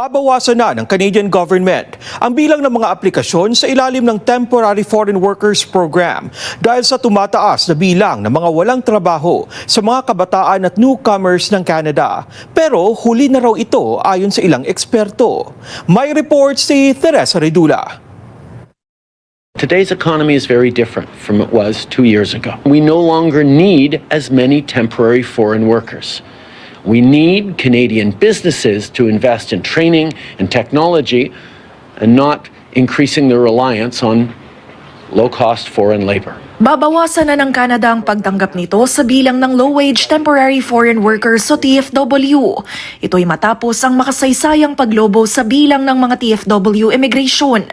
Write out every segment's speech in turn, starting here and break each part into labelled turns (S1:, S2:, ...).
S1: Babawasan na ng Canadian government ang bilang ng mga aplikasyon sa ilalim ng Temporary Foreign Workers Program dahil sa tumataas na bilang ng mga walang trabaho sa mga kabataan at newcomers ng Canada. Pero huli na raw ito ayon sa ilang eksperto. May report si Teresa Redula.
S2: Today's economy is very different from it was 2 years ago. We no longer need as many temporary foreign workers. We need Canadian businesses to invest in training and technology and not increasing their reliance on low-cost foreign labor.
S3: Babawasan na ng Canada ang pagtanggap nito sa bilang ng low-wage temporary foreign workers o TFW. Ito'y matapos ang makasaysayang paglobo sa bilang ng mga TFW immigration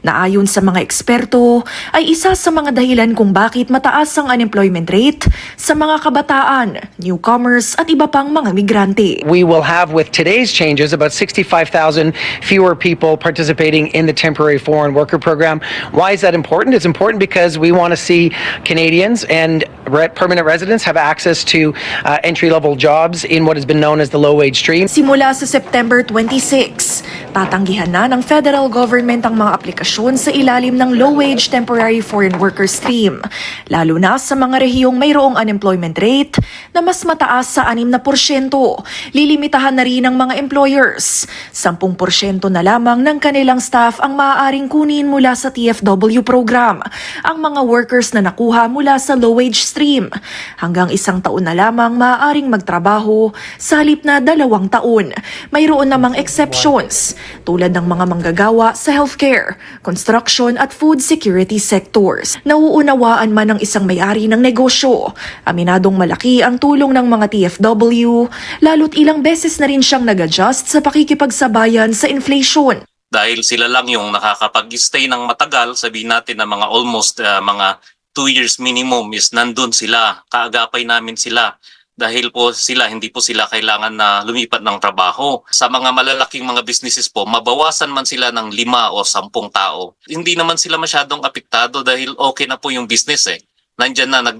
S3: na ayon sa mga eksperto ay isa sa mga dahilan kung bakit mataas ang unemployment rate sa mga kabataan, newcomers at iba pang mga migrante.
S4: We will have, with today's changes, about 65,000 fewer people participating in the temporary foreign worker program. Why is that important? It's important because we want to see Canadians and permanent residents have access to entry-level jobs in what has been known as the low-wage stream.
S3: Simula sa September 26, tatanggihan na ng federal government ang mga aplikasyon sa ilalim ng low-wage temporary foreign worker stream, lalo na sa mga rehiyong mayroong unemployment rate na mas mataas sa 6%. Lilimitahan na rin ng mga employers. 10% na lamang ng kanilang staff ang maaaring kunin mula sa TFW program. Ang mga workers na nakuha mula sa low-wage stream. Hanggang 1 taon na lamang maaaring magtrabaho sa halip na 2 taon. Mayroon namang exceptions tulad ng mga manggagawa sa healthcare, construction at food security sectors. Nauunawaan man ng isang may-ari ng negosyo. Aminadong malaki ang tulong ng mga TFW, lalo't ilang beses na rin siyang nag-adjust sa pakikipagsabayan sa inflation.
S5: Dahil sila lang yung nakakapag-stay ng matagal, sabihin natin na mga almost mga 2 years minimum is nandun sila. Kaagapay namin sila dahil po sila, hindi po sila kailangan na lumipat ng trabaho. Sa mga malalaking mga businesses po, mabawasan man sila ng 5 o 10 tao. Hindi naman sila masyadong apektado dahil okay na po yung business eh. Nandyan na,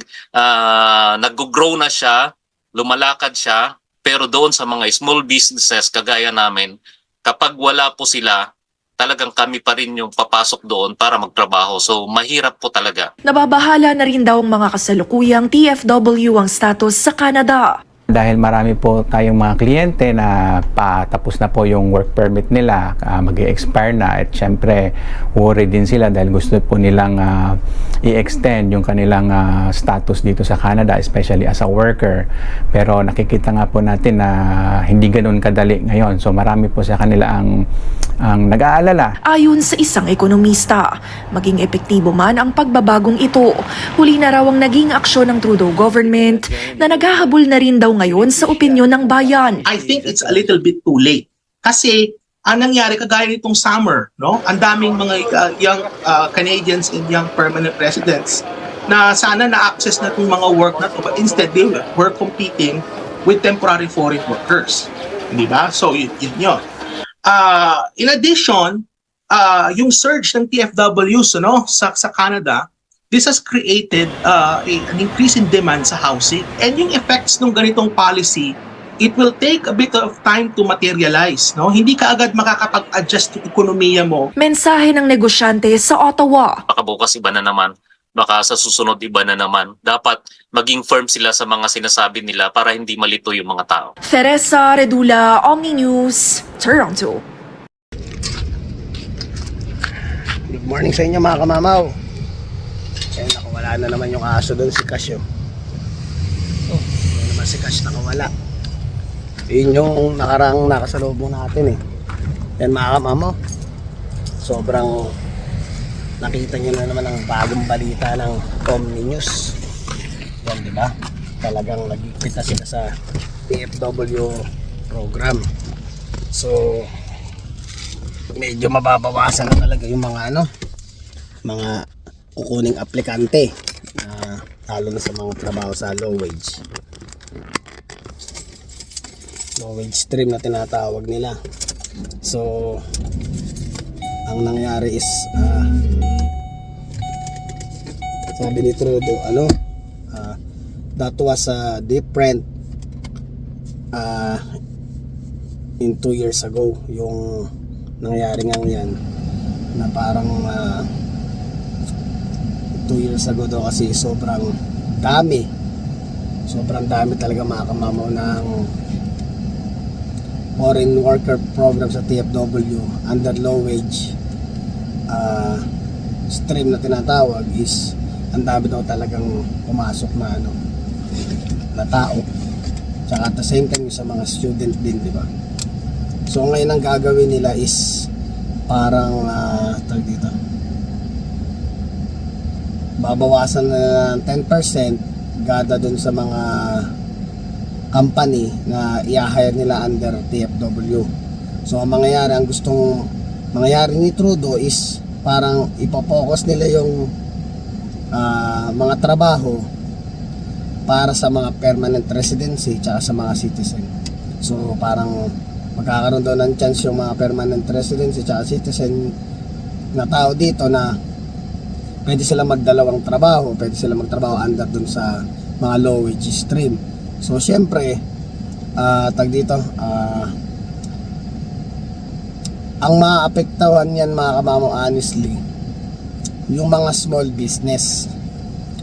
S5: nag-grow na siya, lumalakad siya, pero doon sa mga small businesses kagaya namin, kapag wala po sila, talagang kami pa rin yung papasok doon para magtrabaho. So, mahirap po talaga.
S3: Nababahala na rin daw ang mga kasalukuyang TFW ang status sa Canada.
S6: Dahil marami po tayong mga kliyente na patapos na po yung work permit nila, mag-i-expire na at syempre worried din sila dahil gusto po nilang i-extend yung kanilang status dito sa Canada, especially as a worker. Pero nakikita nga po natin na hindi ganoon kadali ngayon. So marami po sa kanila ang nag-aalala.
S3: Ayon sa isang ekonomista, maging epektibo man ang pagbabagong ito, huli na raw ang naging aksyon ng Trudeau government na naghahabol na rin daw ngayon sa opinyon ng bayan.
S7: I think it's a little bit too late. Kasi ang nangyari kagaya nitong summer, no? Ang daming mga young Canadians and young permanent residents na sana na-access na itong mga work na to, but instead they were competing with temporary foreign workers. Di ba? So yun yun. In addition, yung surge ng TFWs sa Canada, this has created an increase in demand sa housing. And yung effects ng ganitong policy, it will take a bit of time to materialize. No? Hindi ka agad makakapag-adjust yung ekonomiya mo.
S3: Mensahe ng negosyante sa Ottawa.
S5: Baka bukas iba na naman. Baka sa susunod iba na naman. Dapat maging firm sila sa mga sinasabi nila para hindi malito yung mga tao.
S3: Teresa Redula, Omni News, Toronto.
S8: Good morning sa inyo mga kamamaw. Ayan, nakawala na naman yung aso doon, si Cash. Ayan naman si Cash nakawala. Yun yung nakarang nakasalubong natin eh. Ayan mga kamamaw, sobrang nakita nyo na naman ang bagong balita ng Omni News. Yan, di ba? Talagang nagigpit na sila sa TFW program. So medyo mababawasan na talaga yung mga mga kukuning aplikante, lalo na sa mga trabaho sa low wage stream na tinatawag nila. So ang nangyari is sabi ni Trudeau that was a different in 2 years ago yung nangyari nga yan na parang 2 years ago daw kasi sobrang dami talaga mga kamamaw ng foreign worker program sa TFW under low wage stream na tinatawag is ang dami daw talagang pumasok na na tao, tsaka at the same time sa mga student din, di ba? So ngayon ang gagawin nila is parang tawag dito, babawasan na ng 10% gada dun sa mga company na i-hire nila under TFW. So ang mangyayari, ang gustong mangyayari ni Trudeau is parang ipopokus nila yung mga trabaho para sa mga permanent residency tsaka sa mga citizen. So parang magkakaroon daw ng chance yung mga permanent residency tsaka citizen na tao dito na pwede sila magdalawang trabaho, pwede sila magtrabaho under dun sa mga low wage stream. So syempre tag dito ang maapektuhan yan mga kamamo, honestly, yung mga small business.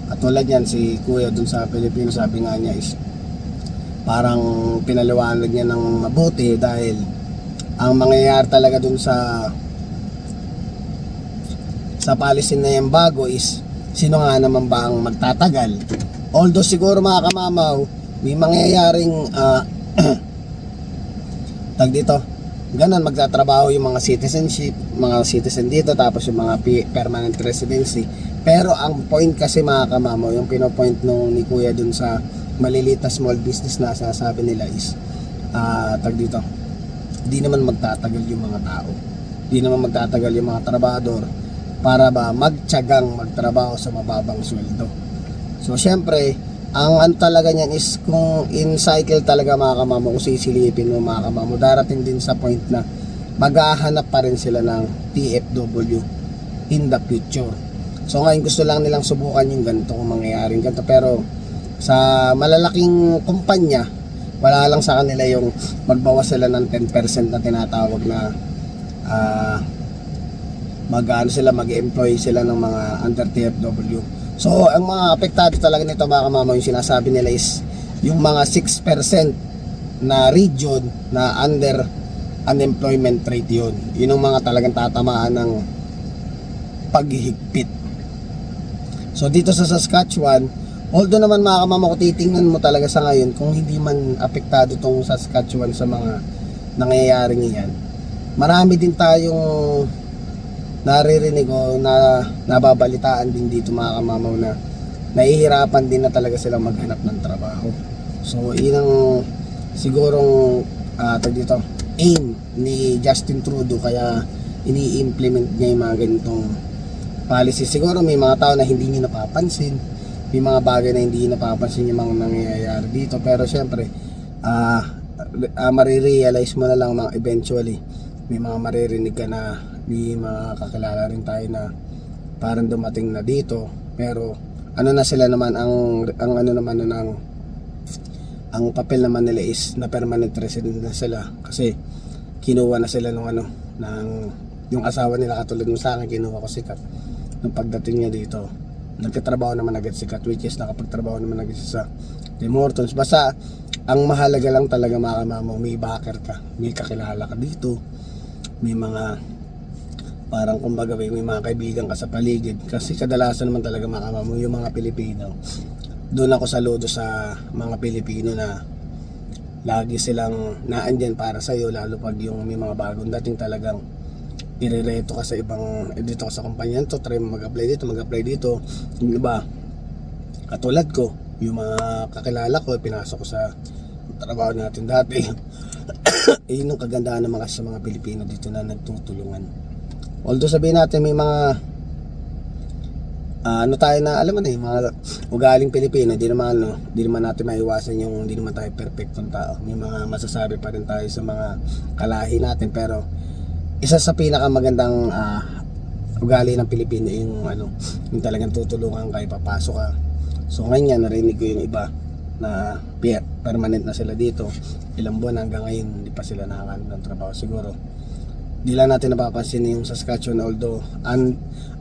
S8: Katulad yan si Kuya dun sa Pilipino, sabi nga niya is parang pinaliwanag niya ng mabuti dahil ang mangyayari talaga dun sa policy na yan bago is sino nga naman ba ang magtatagal. Although siguro mga kamamaw may mangyayaring tag dito, ganun magtatrabaho yung mga citizen dito, tapos yung mga permanent residency. Pero ang point kasi mga kamamo, yung pinopoint ni Kuya dun sa maliliit na small business na sasabi nila is tag dito, di naman magtatagal yung mga tao, di naman magtatagal yung mga trabador para ba magtiyagang magtrabaho sa mababang sweldo. So syempre ang talaga niyan is kung in cycle talaga mga kamamo, kung sisilipin mo mga kamamo, darating din sa point na maghahanap pa rin sila ng TFW in the future. So ngayon gusto lang nilang subukan yung ganito, kung mangyayaring ganito, pero sa malalaking kumpanya wala lang sa kanila yung magbawas sila ng 10% na tinatawag na mag-employ sila ng mga under TFW. So ang mga apektado talaga nito mga kamama, yung sinasabi nila is yung mga 6% na region na under unemployment rate, yun ang mga talagang tatamaan ng paghihigpit. So dito sa Saskatchewan, although naman mga kamama, kung titingnan mo talaga sa ngayon, kung hindi man apektado tong Saskatchewan sa mga nangyayaring iyan, marami din tayong naririnig o na nababalitaan din dito mga kamamaw na nahihirapan din na talaga silang maghanap ng trabaho. So yun ang sigurong dito aim ni Justin Trudeau, kaya ini-implement niya yung mga ganitong policy. Siguro may mga tao na hindi niyo napapansin, may mga bagay na hindi napapansin yung mga nangyayari dito, pero syempre marirealize mo na lang mga eventually. May mga maririnig ka na, may mga kakilala rin tayo na parang dumating na dito, pero ano na sila naman, ang ano naman ng ang papel naman nila is na permanent resident na sila, kasi kinuha na sila ng yung asawa nila. Katulad mo sa akin, kinuha ko si Kat nung pagdating niya dito, nagkatrabaho naman agad si Kat, which is nakapagtrabaho naman agad sa Tim Hortons. Basta ang mahalaga lang talaga mga kamamaw, may backer ka, may kakilala ka dito, may mga parang kumbaga may mga kaibigan ka sa paligid. Kasi kadalasan naman talaga mga kamamaw, yung mga Pilipino, doon ako saludo sa mga Pilipino na lagi silang naandyan para sa'yo, lalo pag yung may mga bagong dating talagang irereto ka sa ibang, dito ka sa kumpanya to, try mag-apply dito, yung iba katulad ko, yung mga kakilala ko, pinasok ko sa trabaho natin dati. Yun ang kagandaan naman kasi sa mga Pilipino dito na nagtutulungan. Although sabihin natin may mga ano tayo na, alam mo na mga ugaling Pilipino, di naman natin maiwasan yung hindi naman tayo perfectong tao. May mga masasabi pa rin tayo sa mga kalahi natin, pero isa sa pinakamagandang ugali ng Pilipino yung yung talagang tutulungan kayo, papasok ka. So ngayon narinig ko yung iba na permanent na sila dito. Ilang buwan hanggang ngayon hindi pa sila nakakaano ng trabaho. Siguro di lang natin napapansin yung Saskatchewan, although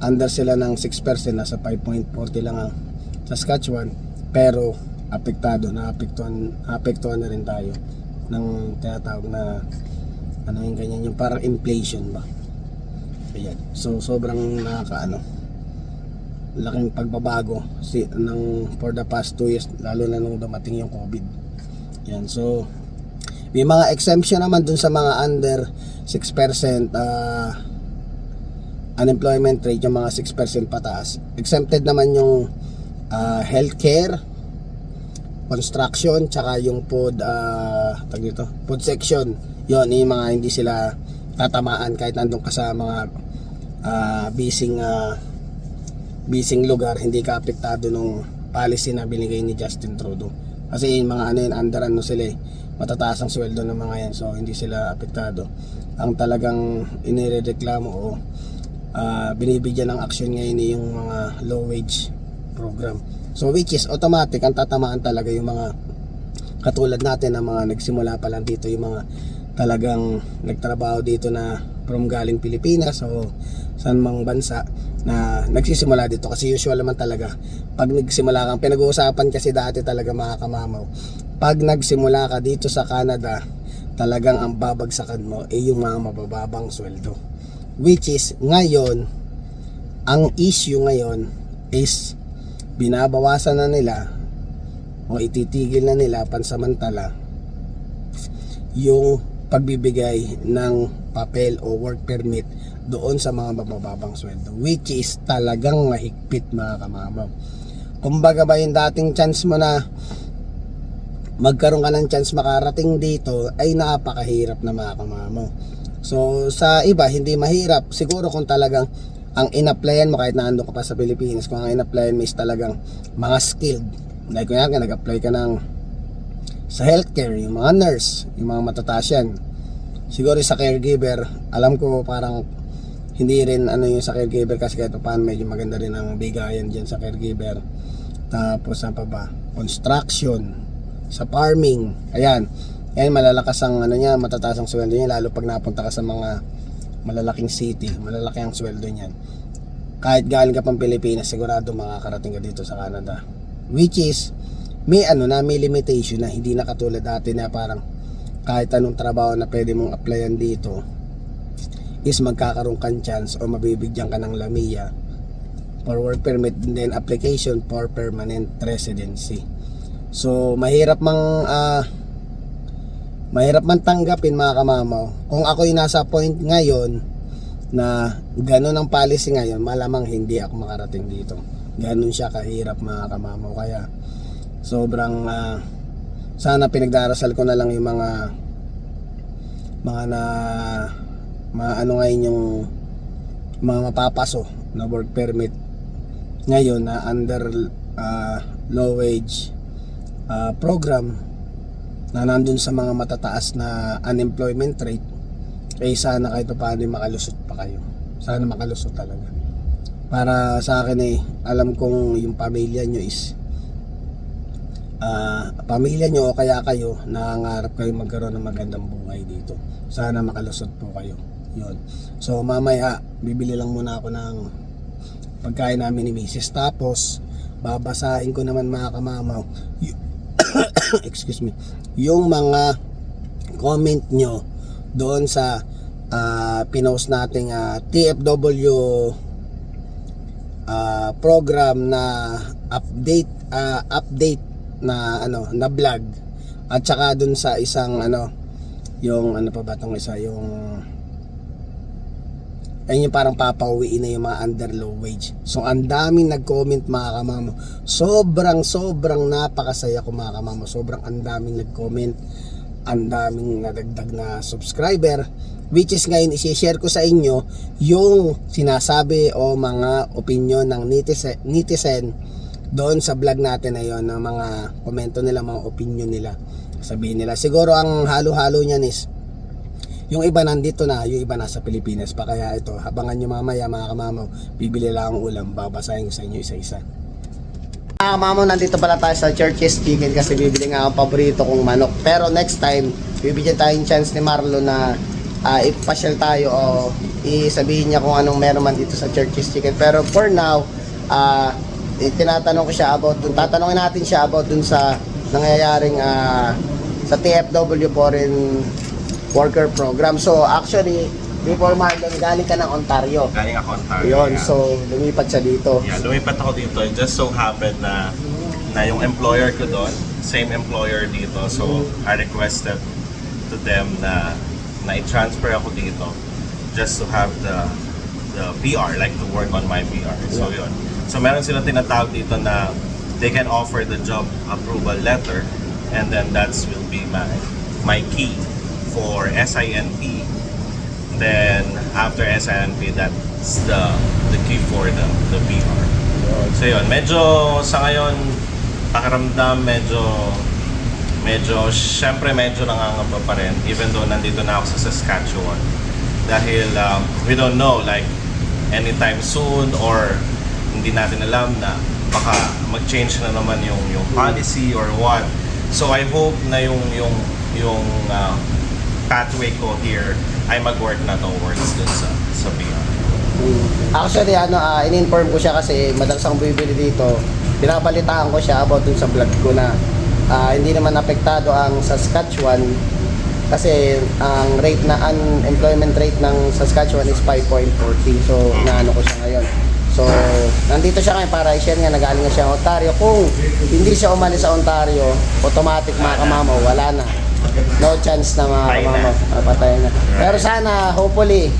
S8: under sila ng 6%, nasa 5.40 lang ang Saskatchewan, pero naapektuhan na rin tayo ng tinatawag na ano yung ganyan, yung parang inflation ba. Ayan. So sobrang laking pagbabago for the past 2 years, lalo na nung dumating yung COVID. Yan. So may mga exemption naman dun sa mga under 6% unemployment rate, yung mga 6% pataas. Exempted naman yung healthcare, construction, tsaka yung food section. Yun, yung mga hindi sila tatamaan kahit nandun ka sa mga busy lugar, hindi ka apektado nung policy na binigay ni Justin Trudeau. Kasi yung mga under sila matataas ang sweldo ng mga yan, so hindi sila apektado. Ang talagang inireklamo o binibigyan ng action ngayon yung mga low wage program. So which is automatic, ang tatamaan talaga yung mga katulad natin na mga nagsimula pa lang dito, yung mga talagang nagtrabaho dito na from galing Pilipinas o saan mang bansa na nagsisimula dito. Kasi usual naman talaga pag nagsimula kang, pinag-uusapan kasi dati talaga mga kamamaw, pag nagsimula ka dito sa Canada, talagang ang babagsakan mo yung mga mabababang sweldo, which is ngayon ang issue ngayon is binabawasan na nila o ititigil na nila pansamantala yung pagbibigay ng papel o work permit doon sa mga mabababang sweldo, which is talagang mahigpit mga kamamaw. Kumbaga ba yung dating chance mo na magkaroon ka ng chance makarating dito ay napakahirap na mga kamamaw. So sa iba hindi mahirap, siguro kung talagang ang in-applyan mo kahit naandun ka pa sa Pilipinas, kung ang in-applyan mo is talagang mga skilled, like kung yan, nag-apply ka sa healthcare, yung mga nurse, yung mga matataas yan. Siguro sa caregiver, alam ko parang hindi rin yung sa caregiver, kasi kahit paano medyo maganda rin ang bigayan dyan sa caregiver. Tapos saan pa ba? Construction, sa farming, ayan malalakas ang matataas ang sweldo niya, lalo pag napunta ka sa mga malalaking city, malalaki ang sweldo niyan. Kahit galing ka pang Pilipinas, sigurado makakarating ka dito sa Canada, which is may limitation na hindi na katulad dati na parang kahit anong trabaho na pwede mong applyan dito is magkakaroon kang chance o mabibigyan ka ng LAMIA for work permit and then application for permanent residency. So mahirap man tanggapin mga kamamaw. Kung ako yung nasa point ngayon na ganun ang policy ngayon, malamang hindi ako makarating dito. Ganun siya kahirap mga kamamaw. Kaya sobrang sana pinagdarasal ko na lang yung mga ngayon yung mga mapapaso na work permit ngayon na under low wage program na nandun sa mga matataas na unemployment rate, eh sana kahit paano makalusot pa kayo. Sana makalusot talaga. Para sa akin alam kong yung pamilya nyo is pamilya nyo o kaya kayo nangangarap kayo magkaroon ng magandang buhay dito. Sana makalusot po kayo. Yun. So mamaya bibili lang muna ako ng pagkain namin ni Mrs. Tapos babasahin ko naman mga kamamaw excuse me, yung mga comment nyo doon sa pinost nating TFW program na update na na vlog, at saka dun sa isang yung pa ba tong isa, yung ayun yung parang papauwiin na yung mga under low wage. So ang daming nag-comment mga kamamo, sobrang napakasaya ko mga kamamo. Sobrang ang daming nag-comment, ang daming nadagdag na subscriber, which is ngayon i-share ko sa inyo yung sinasabi o mga opinion ng netizen doon sa vlog natin na yun, ng mga komento nila, mga opinion nila. Sabihin nila, siguro ang halo-halo niyan is yung iba nandito na, yung iba nasa Pilipinas pa. Kaya ito, habangan nyo mamaya mga kamamaw, bibili lang ang ulam, babasahin ko sa inyo isa-isa. Mamo, nandito pala tayo sa Church's Chicken kasi bibili nga ang paborito kong manok. Pero next time, bibigyan tayong chance ni Marlo na ipasyal tayo o isabihin niya kung anong meron man dito sa Church's Chicken. Pero for now, tatanungin natin siya about dun sa nangyayaring sa TFW Foreign Worker Program. So actually, before Marlon, galing ka ng Ontario.
S9: Galing ako Ontario.
S8: Yun,
S9: yeah.
S8: so lumipat siya dito.
S9: Yeah, lumipat ako dito. It just so happened na yung employer ko doon, same employer dito. So, I requested to them na i-transfer ako dito just to have the PR, like to work on my PR. So, yun. So, meron silang tinatawag dito na they can offer the job approval letter and then that's will be my key for SINP. Then after SINP, that's the key for the PR. So yun, medyo sa ngayon pakiramdam syempre medyo nangangamba pa rin even though nandito na ako sa Saskatchewan dahil we don't know like anytime soon or hindi natin alam na baka mag-change na naman yung policy or what. So I hope na yung pathway ko here ay mag-work na towards dun sa PR.
S8: Actually, in-inform ko siya kasi madalas akong bibili dito. Pinapalitaan ko siya about dun sa vlog ko na hindi naman apektado ang Saskatchewan kasi ang unemployment rate ng Saskatchewan is 5.40. So, naano ko siya ngayon. So, nandito siya ngayon para i-share nga, nagaling na siya ng Ontario. Kung hindi siya umalis sa Ontario, automatic mga kamamo, wala na. No chance na mga kamamo, patay na. Pero sana, hopefully,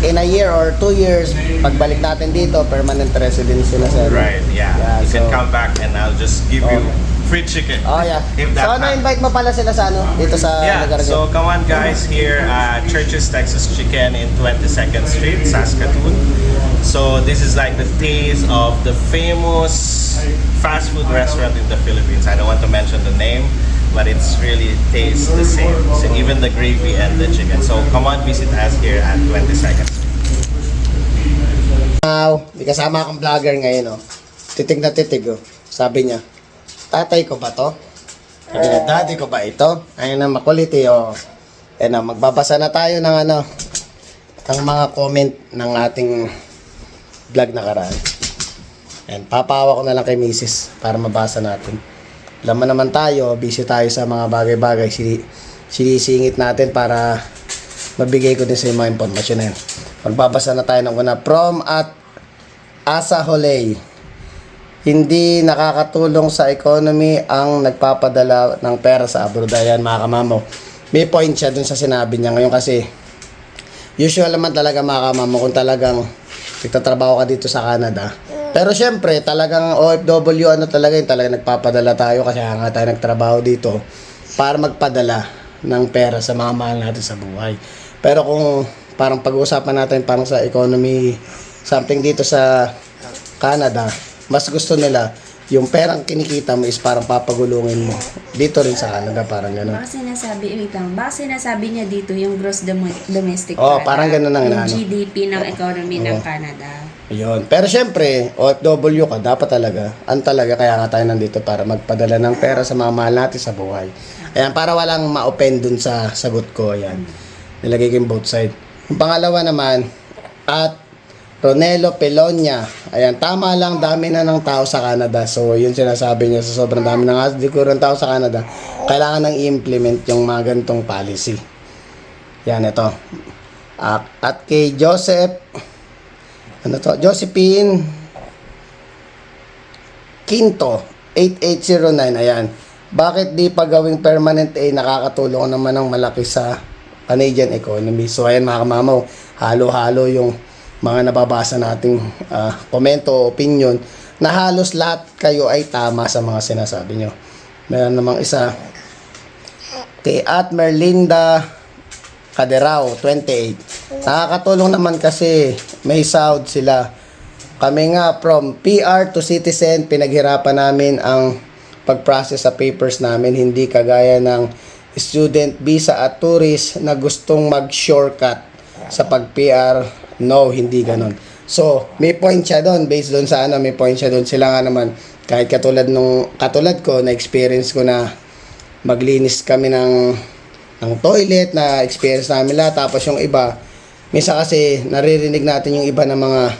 S8: in a year or 2 years, pagbalik natin dito, permanent residency na sir.
S9: Right, yeah. You can come back and I'll just give you free chicken.
S8: Oh yeah.
S9: If that
S8: So invite mo pala sila sa dito sa
S9: Yeah,
S8: lugar
S9: so
S8: niyo.
S9: come on guys here at Church's Texas Chicken in 22nd Street, Saskatoon. So this is like the taste of the famous fast food restaurant in the Philippines. I don't want to mention the name, but it's really tastes the same. So even the gravy and the chicken. So come on, visit us here at 22nd Street.
S8: Wow, may kasama akong vlogger ngayon, oh. Titig na titig, oh. Sabi niya, tatay ko ba to? Sabi niya, daddy ko ba ito? Ayun na, makulit, eh, oh. Ayun na, magbabasa na tayo ng ng mga comment ng ating vlog na karaan. And papawa ko na lang kay Mrs. para mabasa natin. Alam mo naman tayo, busy tayo sa mga bagay-bagay. Sinisingit natin para mabigay ko din sa mga impormasyon na yun. Magbabasa na tayo ng una. From at Asa Holey. Hindi nakakatulong sa economy ang nagpapadala ng pera sa abroad. Ayan mga kamamo. May point siya dun sa sinabi niya ngayon kasi usual naman talaga mga kamamo kung talagang nagtatrabaho ka dito sa Canada. Pero syempre talagang OFW talaga yun, talagang nagpapadala tayo kasi nga tayo nagtrabaho dito para magpadala ng pera sa mga mahal natin sa buhay. Pero kung parang pag-uusapan natin parang sa economy something dito sa Canada, mas gusto nila yung perang kinikita mo is parang papagulungin mo dito rin sa Canada, parang gano'n.
S10: Baka sinasabi niya dito yung gross domestic
S8: Oh, parang gano'n ang
S10: yung
S8: inaano.
S10: GDP ng economy ng Canada.
S8: Ayun. Pero syempre, OFW ka, dapat talaga, kaya nga tayo nandito para magpadala ng pera sa mga mahal natin sa buhay. Ayan, para walang ma-open dun sa sagot ko, ayan. Nilagay ko yung both side. Yung pangalawa naman, at Ronelo Pelonia. Ayan, tama lang, dami na ng tao sa Canada. So, yun sinasabi niya, sa sobrang dami ng ng tao sa Canada, kailangan nang i-implement yung mga ganitong policy. Yan, ito. At kay Josephine Quinto, 8809, ayan. Bakit di pa gawing permanent nakakatulong naman ng malaki sa Canadian economy. So, ayan mga kamamaw, halo-halo yung mga nababasa nating komento o opinion na halos lahat kayo ay tama sa mga sinasabi nyo. Meron namang isa kay at Merlinda Caderao, 28. Nakakatulong naman kasi may sahod sila. Kami nga from PR to citizen, pinaghirapan namin ang pag-process sa papers namin, hindi kagaya ng student visa at tourist na gustong mag-shortcut sa pag-PR. No, hindi ganon. So, may point siya doon, based doon sa ano, may point siya doon. Sila nga naman, kahit katulad ko, na experience ko na maglinis kami ng toilet, na experience namin lahat. Tapos yung iba, minsan kasi naririnig natin yung iba na mga,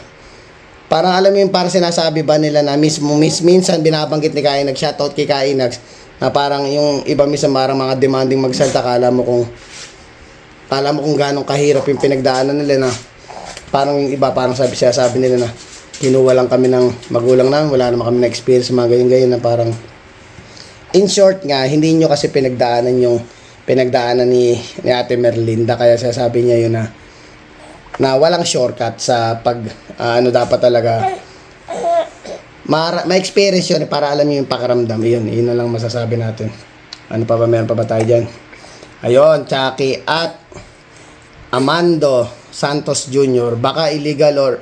S8: parang alam mo yung parang sinasabi ba nila na minsan binabanggit ni Kainag, shoutout kay Kainag, na parang yung iba minsan parang mga demanding magsalta, kala mo kung gano'ng kahirap yung pinagdaanan nila, na parang yung iba, parang sabi nila na kinuha lang kami ng magulang namin, wala naman kami na experience mga ganyan-ganyan, na parang in short nga, hindi nyo kasi pinagdaanan ni Ate Merlinda, kaya sasabi niya yun na walang shortcut sa ano dapat talaga ma-experience yun para alam nyo yung pakaramdam. Yun na lang masasabi natin. Ano pa ba, meron pa ba tayo dyan? Ayun, Chucky at Amando Santos Jr. Baka illegal or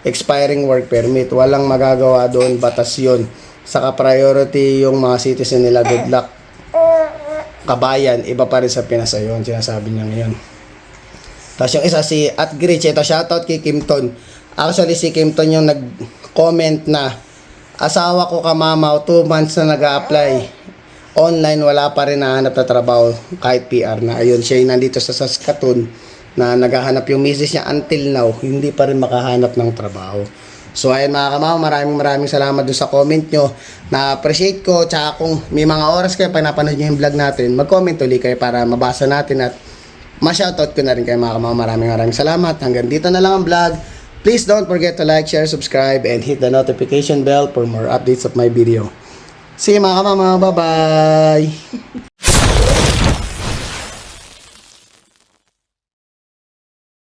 S8: expiring work permit. Walang magagawa doon, batas yun. Saka priority yung mga citizen nila. Good luck. Kabayan, iba pa rin sa Pinas. Ayun, sinasabi niya ngayon. Tapos yung isa si at Gritch, ito shoutout kay Kimton. Actually si Kimton yung nag-comment na asawa ko kamamaw, 2 months na nag-a-apply online, wala pa rin nahanap na trabaho kahit PR na. Ayun, siya yung nandito sa Saskatoon na naghahanap yung misis niya until now, hindi pa rin makahanap ng trabaho. So ayun mga kamamaw, maraming salamat doon sa comment nyo. Na-appreciate ko, tsaka kung may mga oras kayo pag napanood nyo yung vlog natin, mag-comment ulit kayo para mabasa natin at ma-shoutout ko na rin kayo mga kamamaw. Maraming salamat. Hanggang dito na lang ang vlog. Please don't forget to like, share, subscribe, and hit the notification bell for more updates of my video. See you mga kamamaw. Bye-bye!